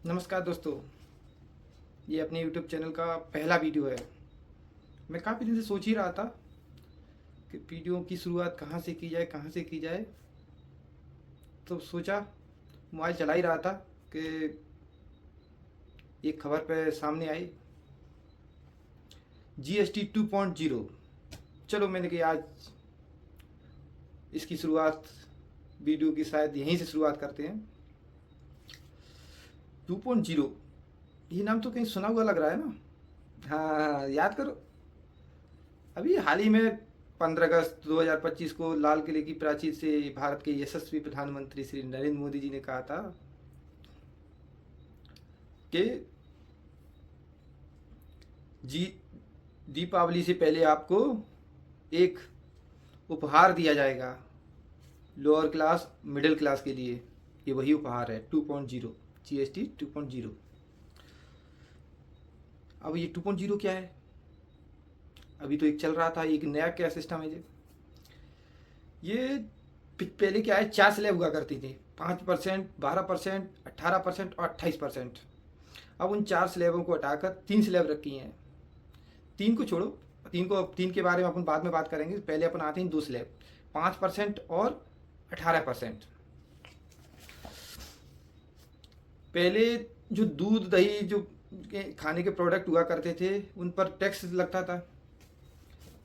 नमस्कार दोस्तों, ये अपने YouTube चैनल का पहला वीडियो है। मैं काफ़ी दिन से सोच ही रहा था कि वीडियो की शुरुआत कहाँ से की जाए। तो सोचा, मोबाइल चला ही रहा था कि एक खबर पे सामने आई, GST 2.0। चलो मैंने कहा आज इसकी शुरुआत, वीडियो की शायद यहीं से शुरुआत करते हैं। 2.0, ये नाम तो कहीं सुना हुआ लग रहा है ना। हाँ, याद करो, अभी हाल ही में 15 अगस्त 2025 को लाल किले की प्राचीर से भारत के यशस्वी प्रधानमंत्री श्री नरेंद्र मोदी जी ने कहा था कि जी दीपावली से पहले आपको एक उपहार दिया जाएगा लोअर क्लास मिडिल क्लास के लिए। ये वही उपहार है 2.0, GST 2.0। अब ये 2.0 क्या है? अभी तो एक चल रहा था, एक नया क्या सिस्टम है ये पहले क्या है, 4 स्लैब हुआ करती थी, 5%, 12%, 18% और 28%। अब उन 4 स्लैबों को हटाकर 3 स्लैब रखी हैं। 3 को छोड़ो, 3 के बारे में अपन बाद में बात करेंगे। पहले अपन आते हैं 2 स्लैब, 5% और 18%। पहले जो दूध दही जो खाने के प्रोडक्ट हुआ करते थे उन पर टैक्स लगता था,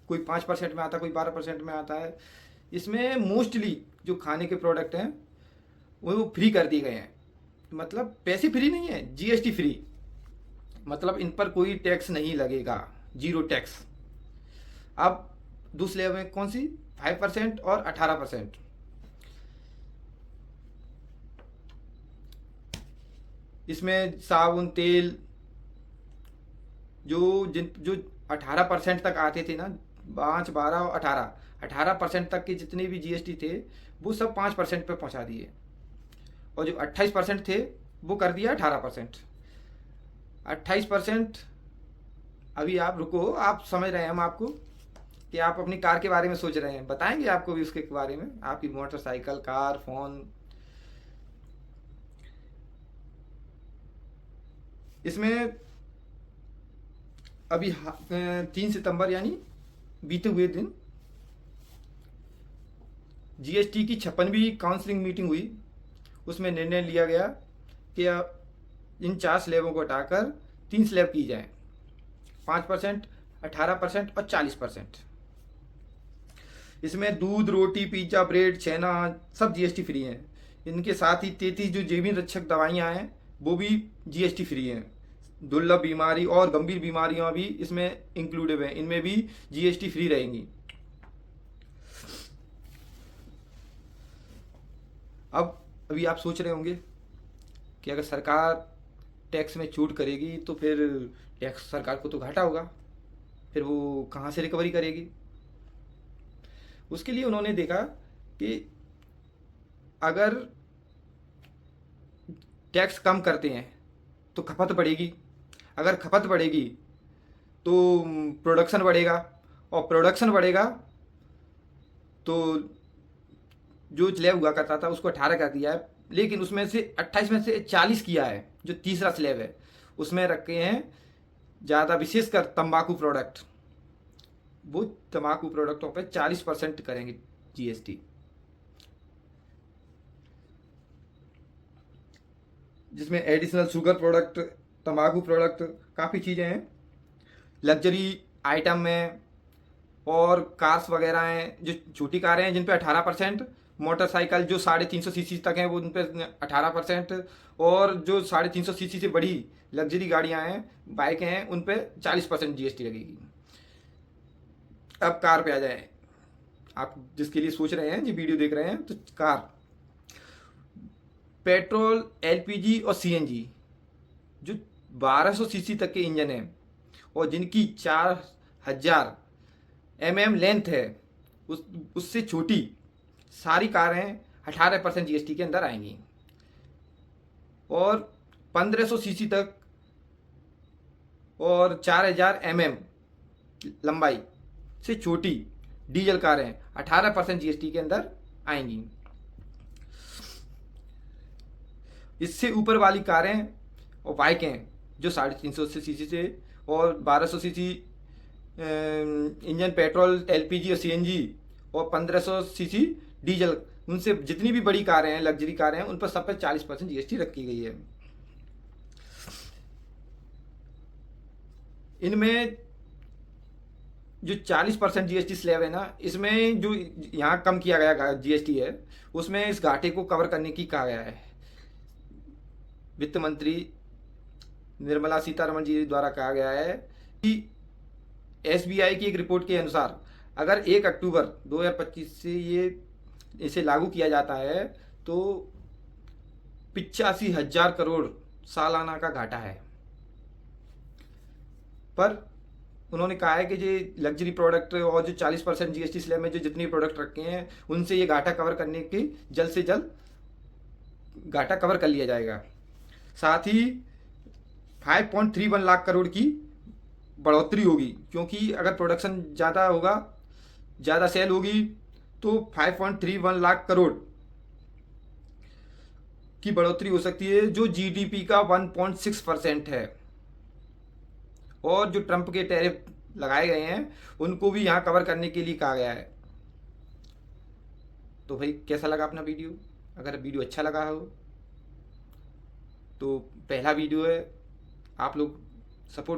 कोई 5% में आता, कोई 12% में आता है। इसमें मोस्टली जो खाने के प्रोडक्ट हैं वो फ्री कर दिए गए हैं। मतलब पैसे फ्री नहीं है, GST फ्री, मतलब इन पर कोई टैक्स नहीं लगेगा, जीरो टैक्स। अब दूसरे लेवल में कौन सी, 5% और 18%। इसमें साबुन तेल जो 18% तक आते थे ना, 5, 12 और 18% तक के जितने भी GST थे वो सब 5% पे पहुंचा दिए, और जो 28% थे वो कर दिया 18%। 28%। अभी आप रुको, आप समझ रहे हैं हम आपको कि आप अपनी कार के बारे में सोच रहे हैं, बताएंगे आपको भी उसके बारे में, आपकी मोटरसाइकिल, कार, फोन। इसमें अभी 3 सितंबर यानी बीते हुए दिन GST की 56वीं काउंसलिंग मीटिंग हुई। उसमें निर्णय लिया गया कि इन 4 स्लैबों को हटाकर 3 स्लैब की जाए, 5%, 18% और 40%। इसमें दूध, रोटी, पिज्ज़ा, ब्रेड, छेना सब GST फ्री हैं। इनके साथ ही 33 जो जीवन रक्षक दवाइयाँ हैं वो भी GST फ्री हैं। दुर्लभ बीमारी और गंभीर बीमारियां भी इसमें इंक्लूडेड हैं, इनमें भी GST फ्री रहेंगी। अब अभी आप सोच रहे होंगे कि अगर सरकार टैक्स में छूट करेगी तो फिर टैक्स सरकार को तो घाटा होगा, फिर वो कहाँ से रिकवरी करेगी। उसके लिए उन्होंने देखा कि अगर टैक्स कम करते हैं तो खपत बढ़ेगी, अगर खपत बढ़ेगी तो प्रोडक्शन बढ़ेगा, और प्रोडक्शन बढ़ेगा तो जो स्लैब हुआ करता था उसको 18 कर दिया है, लेकिन उसमें से 28 में से 40 किया है। जो तीसरा स्लैब है उसमें रखे हैं ज़्यादा विशेषकर तंबाकू प्रोडक्ट, वो तंबाकू प्रोडक्टों पर 40% करेंगे GST। जिसमें एडिशनल शुगर प्रोडक्ट, तंबाकू प्रोडक्ट, काफ़ी चीज़ें हैं। लग्जरी आइटम में और कार्स वगैरह हैं, जो छोटी कारें हैं जिन पे 18%, मोटरसाइकिल जो 350 सीसी तक हैं वो उन पे 18%, और जो 350 सीसी से बड़ी लग्जरी गाड़ियां हैं, बाइकें हैं, उन पे 40% GST लगेगी। अब कार पे आ जाए, आप जिसके लिए सोच रहे हैं, जो वीडियो देख रहे हैं, तो कार, पेट्रोल, LPG और CNG जो 1200 सीसी तक के इंजन हैं और जिनकी 4000 mm लेंथ है, उससे छोटी सारी कारें 18% GST के अंदर आएंगी। और 1500 सीसी तक और 4000 mm लंबाई से छोटी डीजल कारें 18% GST के अंदर आएंगी। इससे ऊपर वाली कारें और बाइक हैं जो 350 सीसी से और 1200 सीसी इंजन पेट्रोल, एलपीजी और सीएनजी, और 1500 सीसी डीजल, उनसे जितनी भी बड़ी कारें हैं, लग्जरी कारें हैं, उन पर सब पर 40% जीएसटी रखी गई है। इनमें जो 40% जीएसटी स्लैब है ना, इसमें जो यहाँ कम किया गया जीएसटी है, उसमें इस घाटे को कवर करने की कहा गया है। वित्त मंत्री निर्मला सीतारमण जी द्वारा कहा गया है कि एसबीआई की एक रिपोर्ट के अनुसार अगर 1 अक्टूबर 2025 से इसे लागू किया जाता है तो 85,000 करोड़ सालाना का घाटा है। पर उन्होंने कहा है कि ये लग्जरी प्रोडक्ट और जो 40% जीएसटी स्लैब में जो जितने प्रोडक्ट रखे हैं, उनसे ये घाटा कवर करने की जल्द से जल्द घाटा कवर कर लिया जाएगा। साथ ही 5.31 लाख करोड़ की बढ़ोतरी होगी, क्योंकि अगर प्रोडक्शन ज़्यादा होगा, ज़्यादा सेल होगी, तो 5.31 लाख करोड़ की बढ़ोतरी हो सकती है, जो जीडीपी का 1.6% है। और जो ट्रंप के टैरिफ लगाए गए हैं, उनको भी यहाँ कवर करने के लिए कहा गया है। तो भाई कैसा लगा अपना वीडियो? अगर वीडियो अच्छा लगा हो तो पहला वीडियो है, आप लोग सपोर्ट